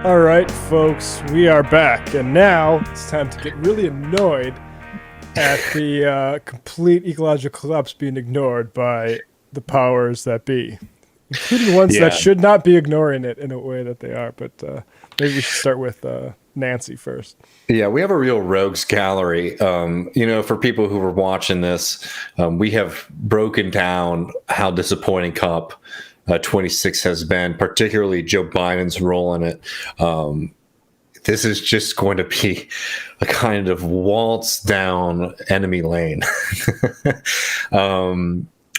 All right, folks, we are back, and now it's time to get really annoyed at the complete ecological collapse being ignored by the powers that be, including ones that should not be ignoring it in a way that they are. But maybe we should start with Nancy first. Yeah, we have a real rogues gallery. For people who were watching this, we have broken down how disappointing COP 26 has been, particularly Joe Biden's role in it. This is just going to be a kind of waltz down enemy lane.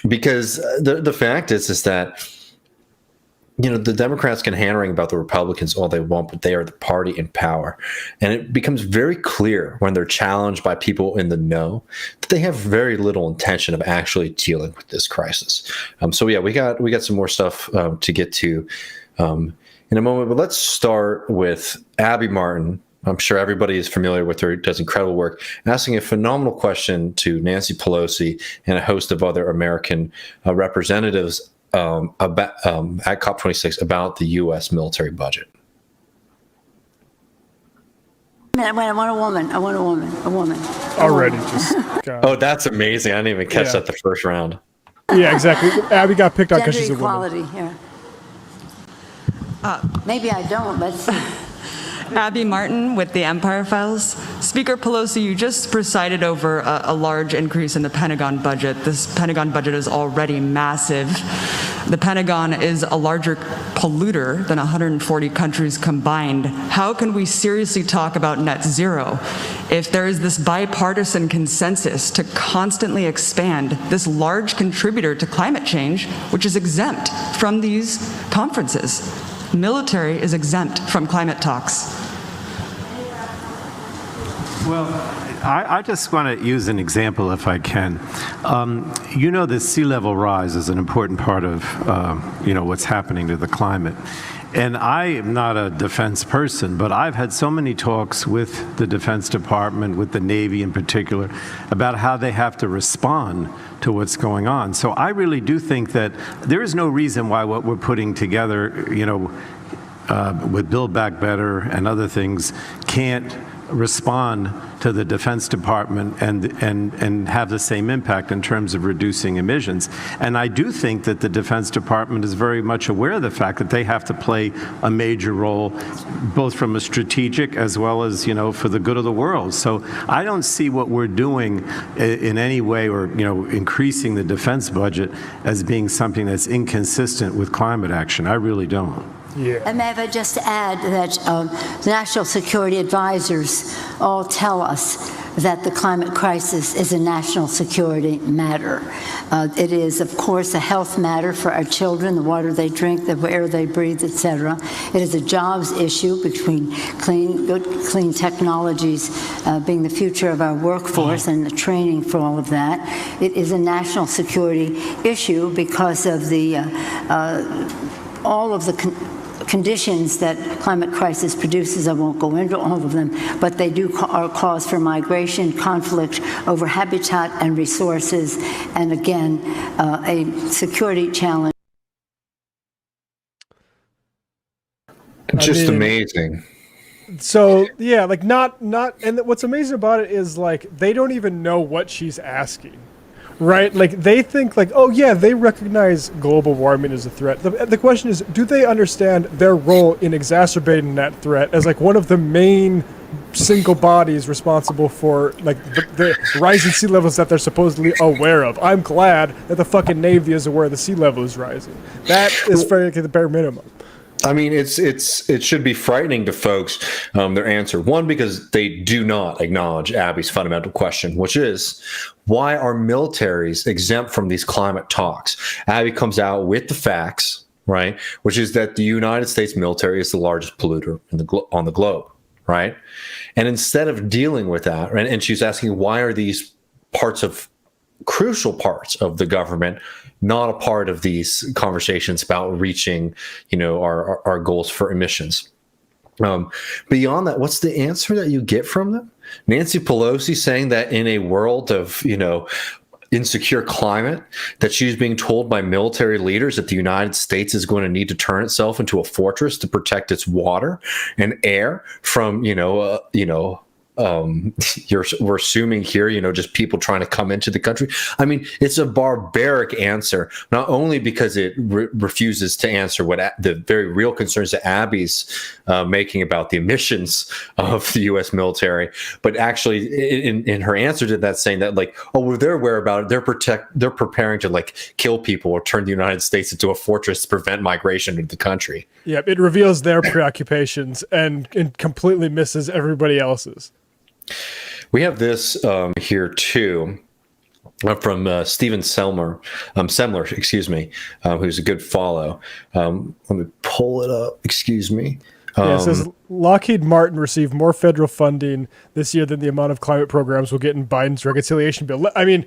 Because the fact is that, the Democrats can hand-wring about the Republicans all they want, but they are the party in power. And it becomes very clear when they're challenged by people in the know that they have very little intention of actually dealing with this crisis. We got some more stuff to get to in a moment, but let's start with Abby Martin. I'm sure everybody is familiar with her, does incredible work, asking a phenomenal question to Nancy Pelosi and a host of other American representatives about at COP26 about the U.S. military budget. I want a woman. Already, just oh, that's amazing! I didn't even catch that the first round. Yeah, exactly. Abby got picked on because she's a woman. Gender equality here. Maybe I don't. Let's see. Abby Martin with the Empire Files. Speaker Pelosi, you just presided over a large increase in the Pentagon budget. This Pentagon budget is already massive. The Pentagon is a larger polluter than 140 countries combined. How can we seriously talk about net zero if there is this bipartisan consensus to constantly expand this large contributor to climate change, which is exempt from these conferences? Military is exempt from climate talks. Well, I just want to use an example if I can. The sea level rise is an important part of, what's happening to the climate. And I am not a defense person, but I've had so many talks with the Defense Department, with the Navy in particular, about how they have to respond to what's going on. So I really do think that there is no reason why what we're putting together, with Build Back Better and other things can't respond to the Defense Department and have the same impact in terms of reducing emissions. And I do think that the Defense Department is very much aware of the fact that they have to play a major role, both from a strategic as well as, for the good of the world. So I don't see what we're doing in any way or, increasing the defense budget as being something that's inconsistent with climate action. I really don't. Yeah. And may I just add that the national security advisors all tell us that the climate crisis is a national security matter. It is, of course, a health matter for our children, the water they drink, the air they breathe, etc. It is a jobs issue between clean technologies being the future of our workforce and the training for all of that. It is a national security issue because of the all of the conditions that climate crisis produces. I won't go into all of them, but they are cause for migration, conflict over habitat and resources, and again, a security challenge. Just amazing. So yeah, and what's amazing about it is they don't even know what she's asking. Right? They think oh yeah, they recognize global warming as a threat. The question is, do they understand their role in exacerbating that threat as one of the main single bodies responsible for the rising sea levels that they're supposedly aware of? I'm glad that the fucking Navy is aware the sea level is rising. That is the bare minimum. I mean, it should be frightening to folks, their answer. One, because they do not acknowledge Abby's fundamental question, which is, why are militaries exempt from these climate talks? Abby comes out with the facts, right, which is that the United States military is the largest polluter on the globe, right? And instead of dealing with that, and she's asking, why are these crucial parts of the government not a part of these conversations about reaching, our goals for emissions? Beyond that, what's the answer that you get from them? Nancy Pelosi saying that in a world of, insecure climate, that she's being told by military leaders that the United States is going to need to turn itself into a fortress to protect its water and air from, we're assuming here, just people trying to come into the country. I mean, it's a barbaric answer, not only because it refuses to answer what the very real concerns that Abby's making about the emissions of the U.S. military, but actually in her answer to that, saying that they're aware about it. They're preparing to kill people or turn the United States into a fortress to prevent migration into the country. Yeah, it reveals their preoccupations and completely misses everybody else's. We have this here too from Stephen Semler, who's a good follow. Let me pull it up. Excuse me. It says Lockheed Martin received more federal funding this year than the amount of climate programs will get in Biden's reconciliation bill. I mean,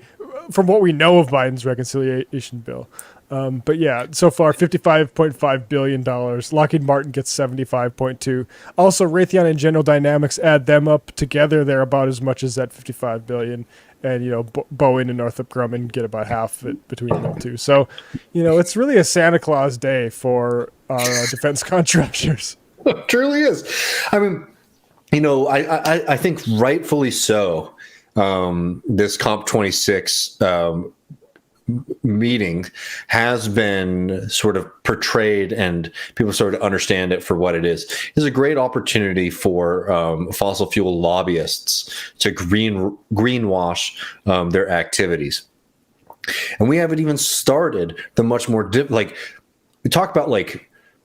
from what we know of Biden's reconciliation bill. But yeah, so far $55.5 billion. Lockheed Martin gets 75.2. Also, Raytheon and General Dynamics, add them up together, they're about as much as that 55 billion. And Boeing and Northrop Grumman get about half of it between them two. So, it's really a Santa Claus day for our defense contractors. It truly is. I mean, I think rightfully so. This COP26 meeting has been sort of portrayed, and people sort of understand it for what it is. It's a great opportunity for fossil fuel lobbyists to greenwash their activities. And we haven't even started the much more we talk about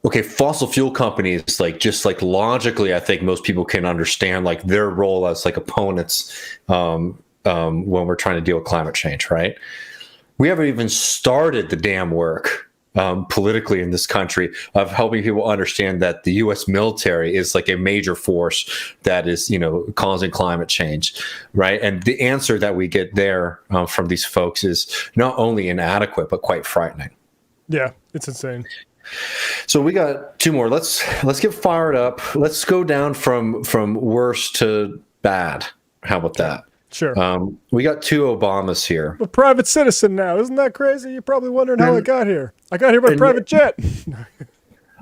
okay, fossil fuel companies, just logically, I think most people can understand their role as opponents when we're trying to deal with climate change, right? We haven't even started the damn work politically in this country of helping people understand that the U.S. military is a major force that is, causing climate change, right? And the answer that we get there from these folks is not only inadequate, but quite frightening. Yeah, it's insane. So we got two more. Let's get fired up. Let's go down from worse to bad. How about that? Sure. We got two Obamas here. I'm a private citizen now. Isn't that crazy? You're probably wondering how I got here. I got here by private jet.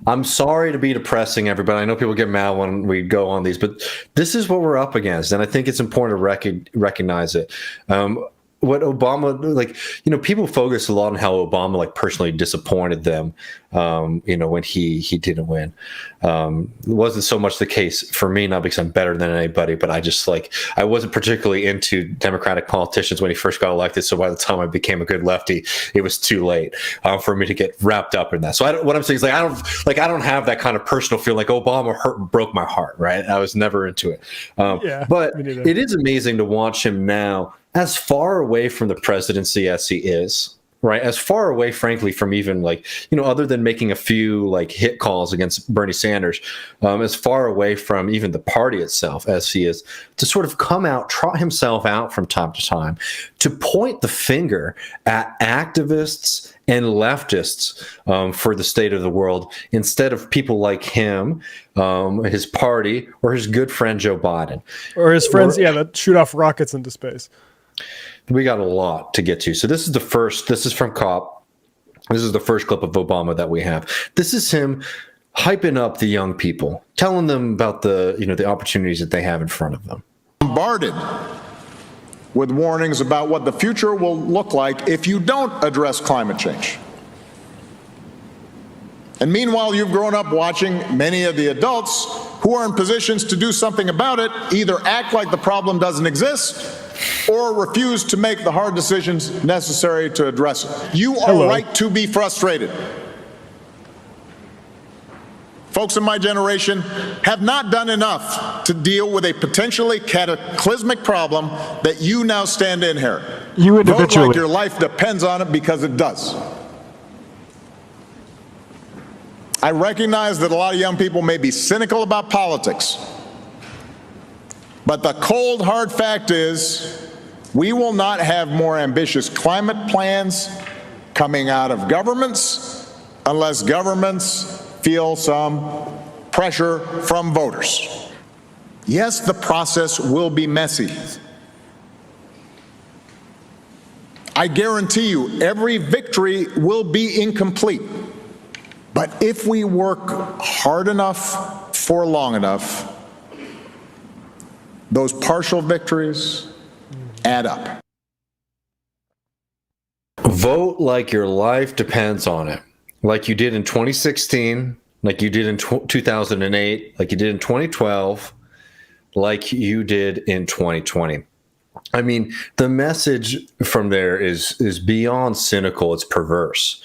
I'm sorry to be depressing, everybody. I know people get mad when we go on these, but this is what we're up against, and I think it's important to recognize it. What Obama, people focus a lot on how Obama personally disappointed them, when he didn't win. It wasn't so much the case for me, not because I'm better than anybody, but I just I wasn't particularly into Democratic politicians when he first got elected. So by the time I became a good lefty, it was too late for me to get wrapped up in that. So what I'm saying is I don't have that kind of personal feel Obama broke my heart, right? I was never into it. But it is amazing to watch him now, as far away from the presidency as he is, right? As far away, frankly, from even other than making a few hit calls against Bernie Sanders, as far away from even the party itself as he is, to sort of come out, trot himself out from time to time, to point the finger at activists and leftists for the state of the world, instead of people like him, his party, or his good friend Joe Biden. Or his friends, that shoot off rockets into space. We got a lot to get to. So this is from COP. This is the first clip of Obama that we have. This is him hyping up the young people, telling them about the opportunities that they have in front of them. Bombarded with warnings about what the future will look like if you don't address climate change. And meanwhile, you've grown up watching many of the adults who are in positions to do something about it either act like the problem doesn't exist or refuse to make the hard decisions necessary to address it. You are right to be frustrated. Folks in my generation have not done enough to deal with a potentially cataclysmic problem that you now stand to inherit. You individually. Vote like your life depends on it, because it does. I recognize that a lot of young people may be cynical about politics, but the cold, hard fact is we will not have more ambitious climate plans coming out of governments unless governments feel some pressure from voters. Yes, the process will be messy. I guarantee you every victory will be incomplete. But if we work hard enough for long enough, those partial victories add up. Vote like your life depends on it. Like you did in 2016, like you did in 2008, like you did in 2012, like you did in 2020. I mean, the message from there is beyond cynical. It's perverse.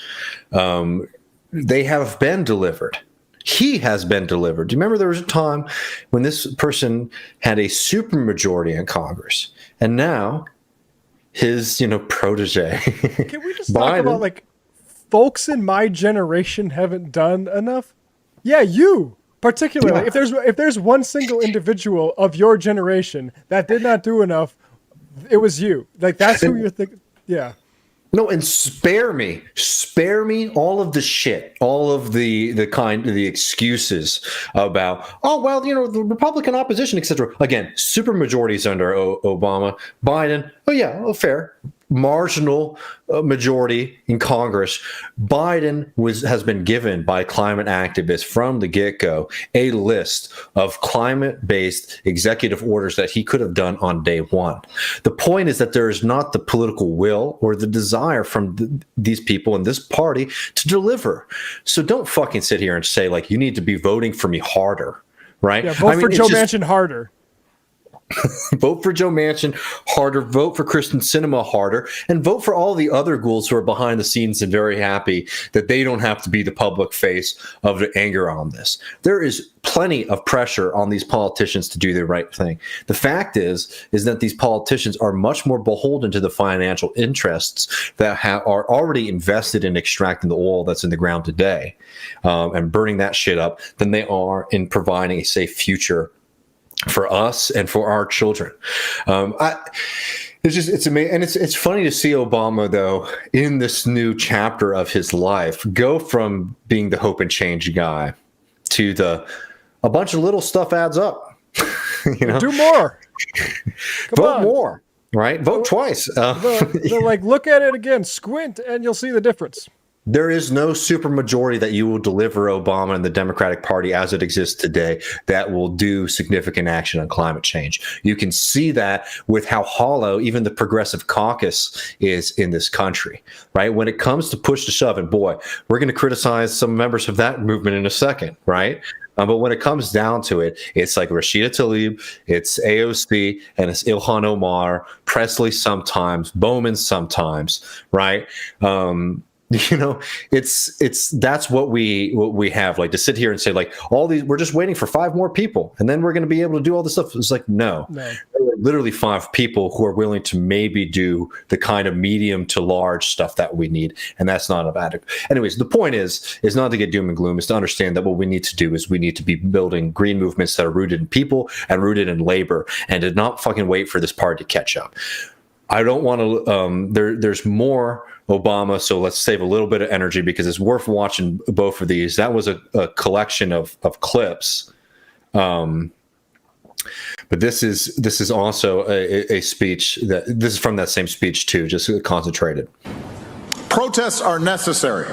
They have been delivered. He has been delivered. Do you remember there was a time when this person had a supermajority in Congress, and now his, protege. Can we just talk about, like, folks in my generation haven't done enough? Yeah, you particularly. Yeah. If there's one single individual of your generation that did not do enough, it was you. Like, that's who you're thinking. Yeah. No, and spare me all of the shit, all of the excuses about, oh, well, the Republican opposition, etc. Again, super majorities under Obama. Biden, oh yeah, fair. Marginal majority in Congress. Biden has been given by climate activists from the get-go a list of climate-based executive orders that he could have done on day one. The point is that there is not the political will or the desire from these people in this party to deliver. So don't fucking sit here and say, like, you need to be voting for me harder, right? Yeah, vote for Joe Manchin harder. Vote for Joe Manchin harder, vote for Kristen Sinema harder, and vote for all the other ghouls who are behind the scenes and very happy that they don't have to be the public face of the anger on this. There is plenty of pressure on these politicians to do the right thing. The fact is that these politicians are much more beholden to the financial interests that are already invested in extracting the oil that's in the ground today and burning that shit up than they are in providing a safe future for us and for our children. It's amazing. And it's funny to see Obama, though, in this new chapter of his life, go from being the hope and change guy to a bunch of little stuff adds up. Do more. Vote more, right? Vote twice. Like, look at it again, squint, and you'll see the difference. There is no supermajority that you will deliver Obama and the Democratic Party as it exists today that will do significant action on climate change. You can see that with how hollow even the Progressive Caucus is in this country, right? When it comes to push to shove, and boy, we're going to criticize some members of that movement in a second, right? But when it comes down to it, it's like Rashida Tlaib, it's AOC, and it's Ilhan Omar, Presley sometimes, Bowman sometimes, right? It's that's what we have, like, to sit here and say, like, all these, we're just waiting for 5 more people and then we're going to be able to do all this stuff. It's like, no. There are literally 5 people who are willing to maybe do the kind of medium to large stuff that we need, and that's not adequate. Anyways, the point is not to get doom and gloom. Is to understand that what we need to do is we need to be building green movements that are rooted in people and rooted in labor, and to not fucking wait for this party to catch up. I don't want to. There's more Obama, so let's save a little bit of energy because it's worth watching both of these. That was a collection of clips, but this is also a speech this is from that same speech too, just concentrated. Protests are necessary.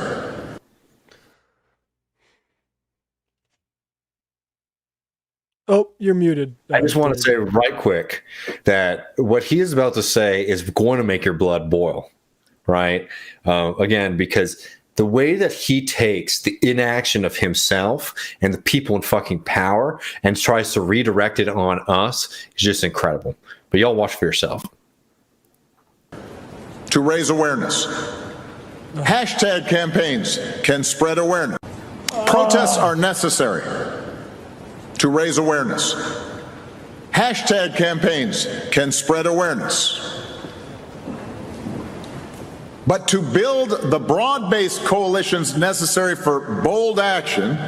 Oh, you're muted. I just want to say right quick that what he is about to say is going to make your blood boil, right? Again, because the way that he takes the inaction of himself and the people in fucking power and tries to redirect it on us is just incredible. But y'all watch for yourself. To raise awareness. Hashtag campaigns can spread awareness. Protests are necessary to raise awareness. Hashtag campaigns can spread awareness. But to build the broad-based coalitions necessary for bold action,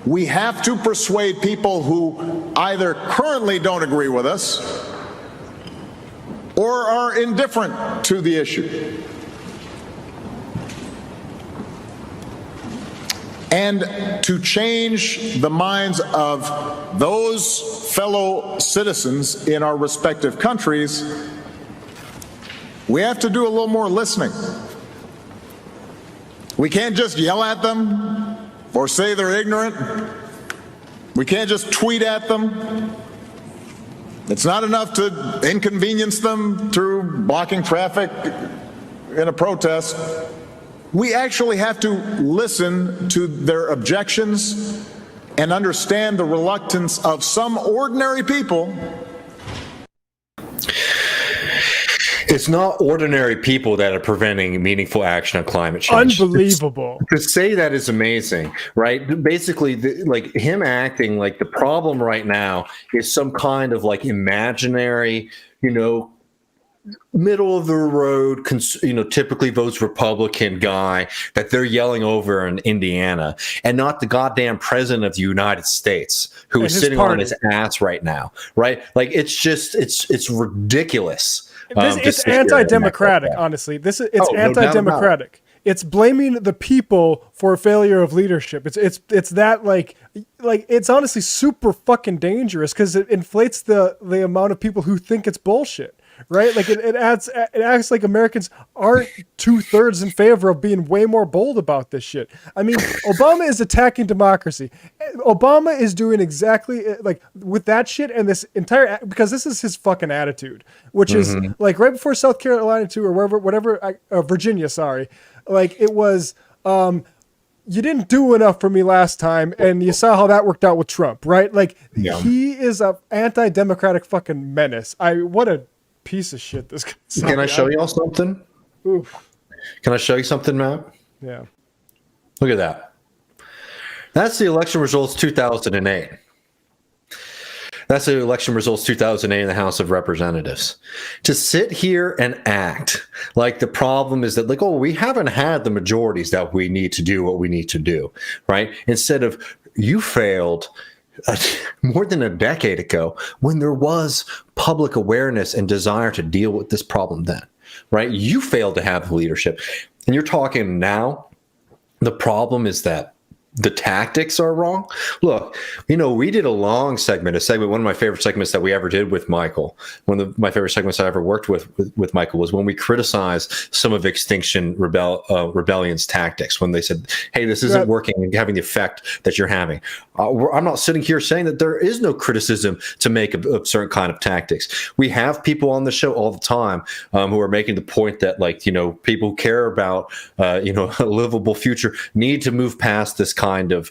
we have to persuade people who either currently don't agree with us or are indifferent to the issue. And to change the minds of those fellow citizens in our respective countries, we have to do a little more listening. We can't just yell at them or say they're ignorant. We can't just tweet at them. It's not enough to inconvenience them through blocking traffic in a protest. We actually have to listen to their objections and understand the reluctance of some ordinary people. It's not ordinary people that are preventing meaningful action on climate change. Unbelievable. To say that is amazing, right? Basically, like him acting like the problem right now is some kind of like imaginary, middle of the road, typically votes Republican guy that they're yelling over in Indiana, and not the goddamn president of the United States who is sitting on his ass right now, right? Like it's ridiculous. It's anti-democratic, honestly. It's anti-democratic. It's blaming the people for a failure of leadership. It's that like it's honestly super fucking dangerous because it inflates the amount of people who think it's bullshit. Right? Like it acts like Americans aren't 2/3 in favor of being way more bold about this shit. I mean, Obama is attacking democracy. Obama is doing exactly like with that shit and this entire, because this is his fucking attitude, which is like right before South Carolina too, or whatever, Virginia, sorry. Like it was, you didn't do enough for me last time, and you saw how that worked out with Trump, right? Like he is a anti-democratic fucking menace. What a piece of shit this guy. Can I show y'all something? Oof. Can I show you something, Matt? Yeah. Look at that. That's the election results 2008. That's the election results 2008 in the House of Representatives. To sit here and act like the problem is that, like, oh, we haven't had the majorities that we need to do what we need to do, right? Instead of, you failed more than a decade ago when there was public awareness and desire to deal with this problem then, right? You failed to have the leadership. And you're talking now, the problem is that the tactics are wrong. Look, we did a long segment, one of my favorite segments that we ever did with Michael. One of my favorite segments I ever worked with Michael was when we criticized some of Extinction Rebellion's tactics, when they said, hey, this isn't working and having the effect that you're having. I'm not sitting here saying that there is no criticism to make of certain kind of tactics. We have people on the show all the time who are making the point that, like, people who care about, a livable future need to move past this kind of,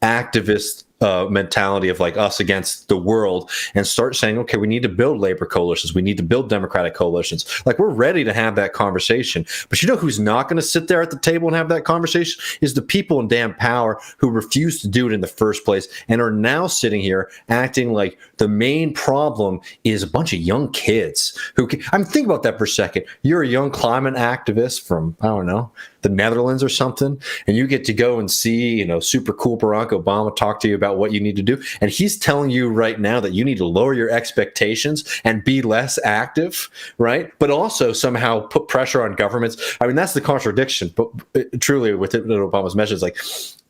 activist mentality of like us against the world and start saying, okay, we need to build labor coalitions. We need to build democratic coalitions. Like, we're ready to have that conversation. But who's not going to sit there at the table and have that conversation is the people in damn power who refused to do it in the first place and are now sitting here acting like the main problem is a bunch of young kids who think about that for a second. You're a young climate activist from, the Netherlands or something, and you get to go and see, super cool Barack Obama talk to you about what you need to do. And he's telling you right now that you need to lower your expectations and be less active, right? But also somehow put pressure on governments. That's the contradiction, but truly within Obama's message, like,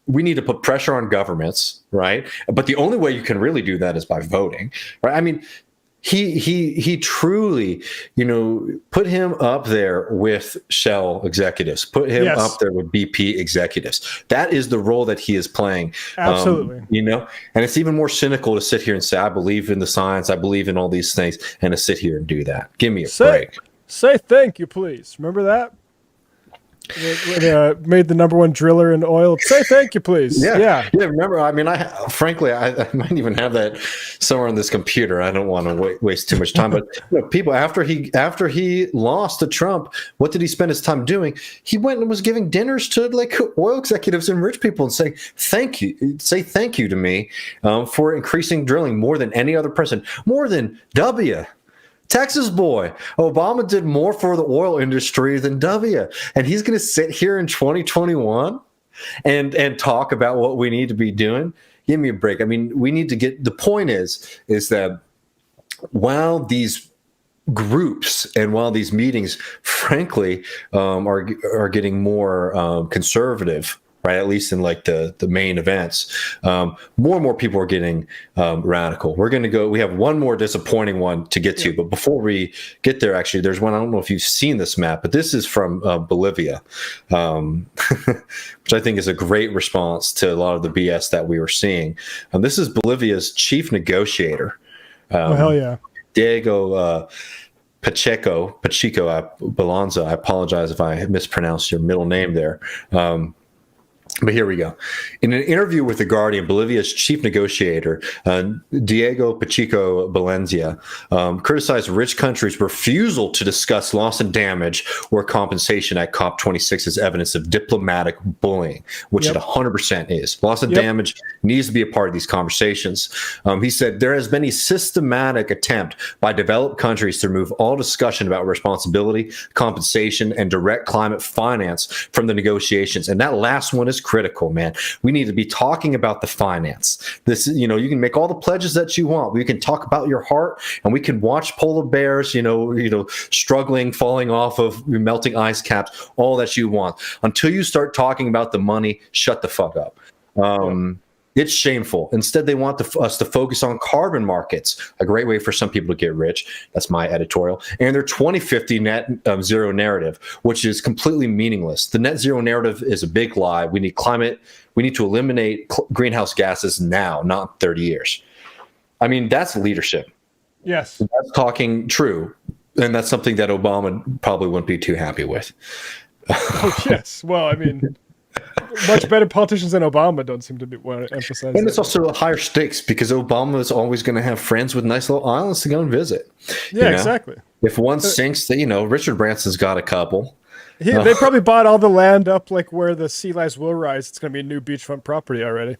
we need to put pressure on governments, right? But the only way you can really do that is by voting, right? He truly, put him up there with Shell executives, put him up there with BP executives. That is the role that he is playing. Absolutely. And it's even more cynical to sit here and say, I believe in the science, I believe in all these things, and to sit here and do that. Give me a break. Say thank you, please. Remember that? It made the #1 driller in oil. Say thank you, please. Yeah. Remember, I might even have that somewhere on this computer. I don't want to waste too much time. But people, after he lost to Trump, what did he spend his time doing? He went and was giving dinners to like oil executives and rich people and saying thank you to me for increasing drilling more than any other president, more than W. Texas boy. Obama did more for the oil industry than W. And he's going to sit here in 2021 and talk about what we need to be doing. Give me a break. We need to get, the point is that while these groups and while these meetings, frankly, are getting more conservative, right? At least in like the main events, more and more people are getting radical. We have one more disappointing one to get to, but before we get there, actually, there's one, I don't know if you've seen this map, but this is from Bolivia, which I think is a great response to a lot of the BS that we were seeing. This is Bolivia's chief negotiator. Oh, hell yeah. Diego Pacheco Balanza. I apologize if I mispronounced your middle name there. But here we go. In an interview with The Guardian, Bolivia's chief negotiator, Diego Pacheco Balanza, criticized rich countries' refusal to discuss loss and damage or compensation at COP26 as evidence of diplomatic bullying, which it 100% is. Loss and damage needs to be a part of these conversations. He said, there has been a systematic attempt by developed countries to remove all discussion about responsibility, compensation, and direct climate finance from the negotiations. And that last one is critical, man. We need to be talking about the finance. This, you can make all the pledges that you want. We can talk about your heart, and we can watch polar bears, struggling, falling off of melting ice caps, all that you want. Until you start talking about the money, shut the fuck up. It's shameful. Instead, they want us to focus on carbon markets, a great way for some people to get rich. That's my editorial. And their 2050 net zero narrative, which is completely meaningless. The net zero narrative is a big lie. We need climate. We need to eliminate greenhouse gases now, not 30 years. I mean, that's leadership. Yes. That's talking true. And that's something that Obama probably wouldn't be too happy with. Oh, yes. Well, I mean, much better politicians than Obama don't seem to want to emphasize. And it's also higher stakes because Obama is always going to have friends with nice little islands to go and visit. Yeah, exactly. If one sinks, Richard Branson's got a couple. They probably bought all the land up like where the sea lice will rise. It's going to be a new beachfront property already.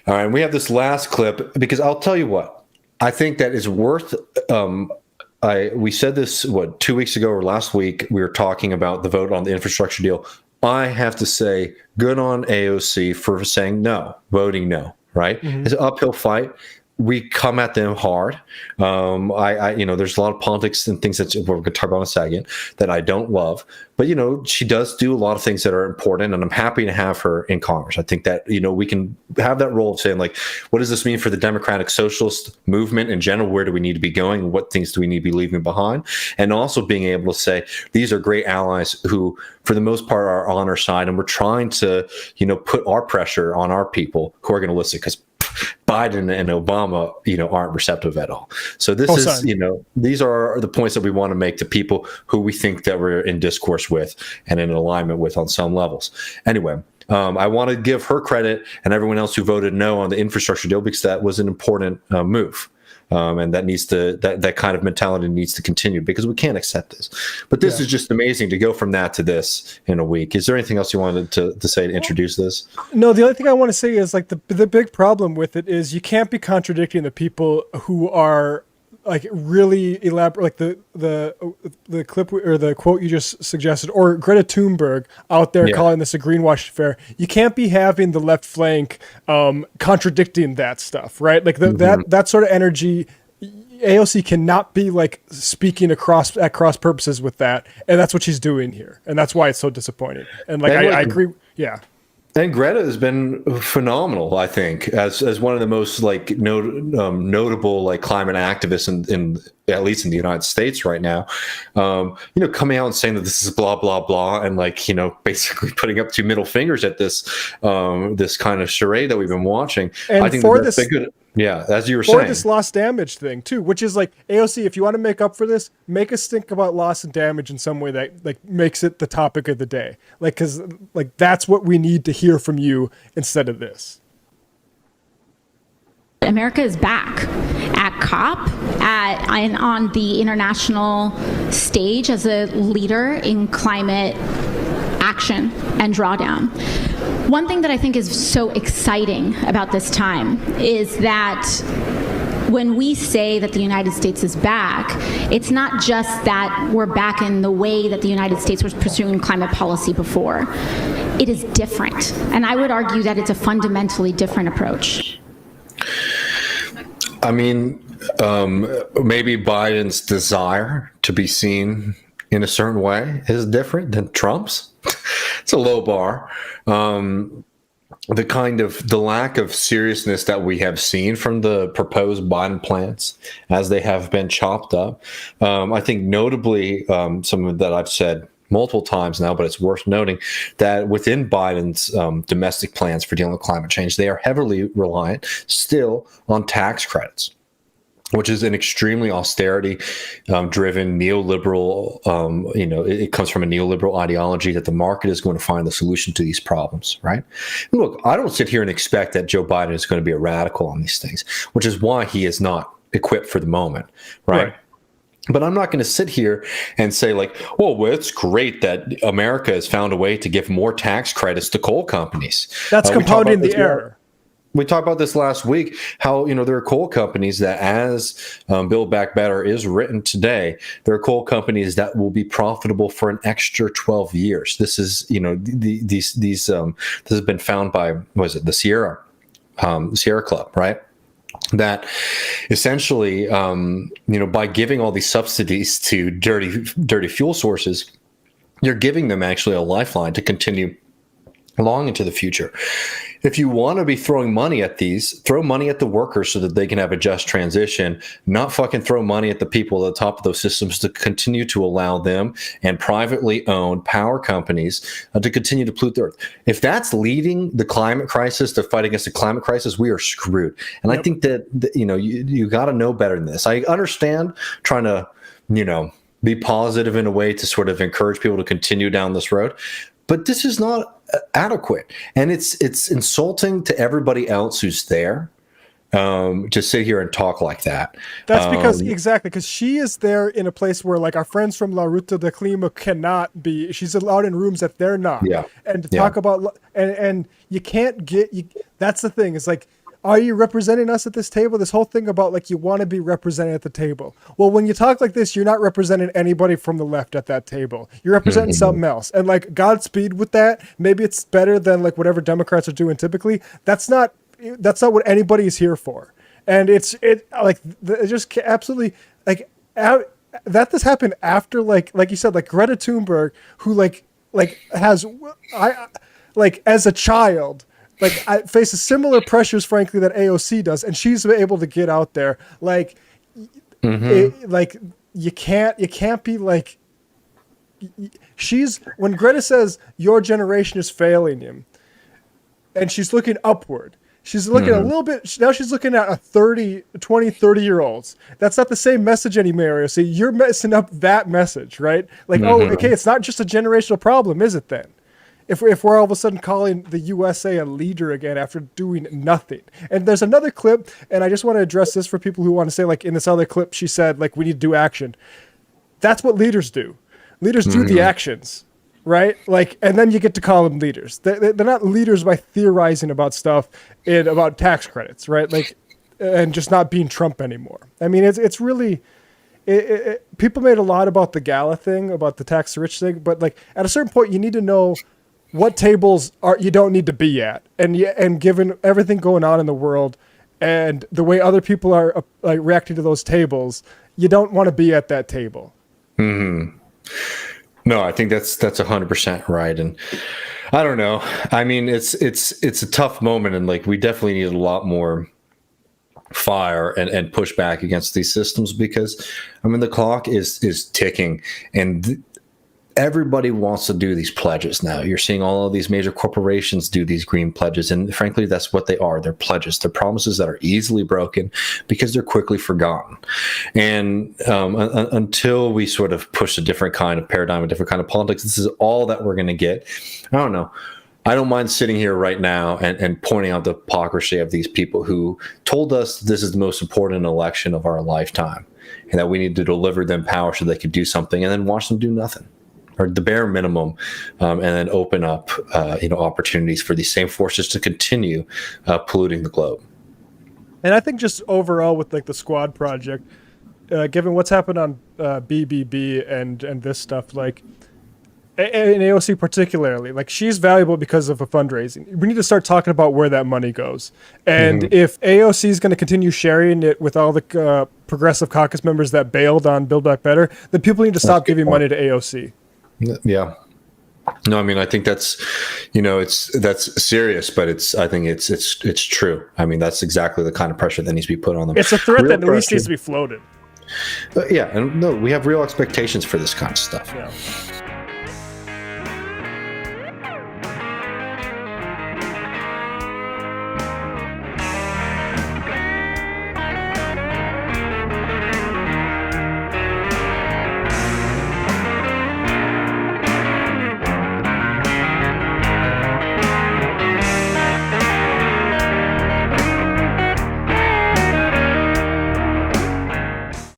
All right, we have this last clip because I'll tell you what, I think that is worth. We said this 2 weeks ago or last week. We were talking about the vote on the infrastructure deal. I have to say, good on AOC for saying no, voting no, right? It's an uphill fight. We come at them hard. There's a lot of politics and things that we're going to talk about in a second that I don't love. But, she does do a lot of things that are important, and I'm happy to have her in Congress. I think that, we can have that role of saying, like, what does this mean for the democratic socialist movement in general? Where do we need to be going? What things do we need to be leaving behind? And also being able to say, these are great allies who, for the most part, are on our side, and we're trying to, put our pressure on our people who are going to listen, because Biden and Obama, aren't receptive at all. So this these are the points that we want to make to people who we think that we're in discourse with and in alignment with on some levels. Anyway, I want to give her credit and everyone else who voted no on the infrastructure deal because that was an important move. And that kind of mentality needs to continue because we can't accept this. But this is just amazing to go from that to this in a week. Is there anything else you wanted to say to introduce this? No, the only thing I want to say is like the big problem with it is you can't be contradicting the people who are like really elaborate, like the clip or the quote you just suggested, or Greta Thunberg out there calling this a greenwash affair. You can't be having the left flank contradicting that stuff, right? Like that sort of energy. AOC cannot be like speaking at cross purposes with that, and that's what she's doing here, and that's why it's so disappointing. And like I agree, yeah. And Greta has been phenomenal, I think, as one of the most like notable like climate activists in at least in the United States right now. Coming out and saying that this is blah blah blah, and like basically putting up two middle fingers at this this kind of charade that we've been watching. And I think for that's this, good. Yeah, as you were saying. For saying. this loss damage thing, too, which is like, AOC, if you want to make up for this, make us think about loss and damage in some way that like makes it the topic of the day. Like, because like that's what we need to hear from you instead of this. America is back at COP, and on the international stage as a leader in climate action and drawdown. One thing that I think is so exciting about this time is that when we say that the United States is back, it's not just that we're back in the way that the United States was pursuing climate policy before. It is different. And I would argue that it's a fundamentally different approach. I mean, maybe Biden's desire to be seen in a certain way is different than Trump's. it's a low bar. The lack of seriousness that we have seen from the proposed Biden plans as they have been chopped up. I think notably, some that I've said multiple times now, but it's worth noting that within Biden's domestic plans for dealing with climate change, they are heavily reliant still on tax credits, which is an extremely austerity-driven neoliberal, it comes from a neoliberal ideology that the market is going to find the solution to these problems, right? And look, I don't sit here and expect that Joe Biden is going to be a radical on these things, which is why he is not equipped for the moment, right? But I'm not going to sit here and say like, well, it's great that America has found a way to give more tax credits to coal companies. That's compounding the error. We talked about this last week, how, there are coal companies that, as Build Back Better is written today, there are coal companies that will be profitable for an extra 12 years. This is, this has been found by, the Sierra Club, right? That essentially, by giving all these subsidies to dirty fuel sources, you're giving them actually a lifeline to continue long into the future. If you want to be throwing money at these, throw money at the workers so that they can have a just transition, not fucking throw money at the people at the top of those systems to continue to allow them and privately owned power companies to continue to pollute the earth. If that's leading the climate crisis, to fight against the climate crisis, we are screwed. And I think that, you got to know better than this. I understand trying to, be positive in a way to sort of encourage people to continue down this road. But this is not adequate, and it's insulting to everybody else who's there to sit here and talk like that. That's because she is there in a place where like our friends from La Ruta de Clima cannot be. She's allowed in rooms that they're not. Yeah. And to talk about and you can't get. That's the thing. It's like, are you representing us at this table? This whole thing about like you want to be represented at the table. Well, when you talk like this, you're not representing anybody from the left at that table. You're representing something else. And like Godspeed with that. Maybe it's better than like whatever Democrats are doing typically. That's not what anybody is here for. And it just absolutely like that this happened after like you said, like Greta Thunberg, who as a child. Like I faces similar pressures, frankly, that AOC does, and she's able to get out there. Like, you can't be like. When Greta says your generation is failing you, and she's looking upward. She's looking a little bit. Now she's looking at 30-year-olds. That's not the same message anymore. AOC, you're messing up that message, right? Like, okay, it's not just a generational problem, is it then? If we're all of a sudden calling the USA a leader again after doing nothing. And there's another clip, and I just want to address this for people who want to say, like in this other clip, she said, like, we need to do action. That's what leaders do. Leaders do the actions, right? Like, and then you get to call them leaders. They're not leaders by theorizing about stuff and about tax credits, right? Like, and just not being Trump anymore. I mean, it's really... people made a lot about the gala thing, about the tax rich thing, but like at a certain point, you need to know what tables you don't need to be at, and given everything going on in the world and the way other people are reacting to those tables, you don't want to be at that table. Mm-hmm. No, I think that's 100% right, and I don't know. I mean, it's a tough moment, and like we definitely need a lot more fire and push back against these systems because I mean the clock is ticking, and everybody wants to do these pledges now. You're seeing all of these major corporations do these green pledges, and frankly, that's what they are. They're pledges. They're promises that are easily broken because they're quickly forgotten. And until we sort of push a different kind of paradigm, a different kind of politics, this is all that we're going to get. I don't know. I don't mind sitting here right now and pointing out the hypocrisy of these people who told us this is the most important election of our lifetime and that we need to deliver them power so they could do something, and then watch them do nothing, or the bare minimum, and then open up opportunities for these same forces to continue polluting the globe. And I think just overall with like the Squad project, given what's happened on BBB and this stuff, like and AOC particularly, like she's valuable because of a fundraising. We need to start talking about where that money goes. And if AOC is going to continue sharing it with all the progressive caucus members that bailed on Build Back Better, then people need to stop giving money to AOC. Yeah. No, I mean, I think that's, that's serious, but I think it's true. I mean, that's exactly the kind of pressure that needs to be put on them. It's a threat Real that at least pressure. needs to be floated. Yeah, and no, we have real expectations for this kind of stuff. Yeah.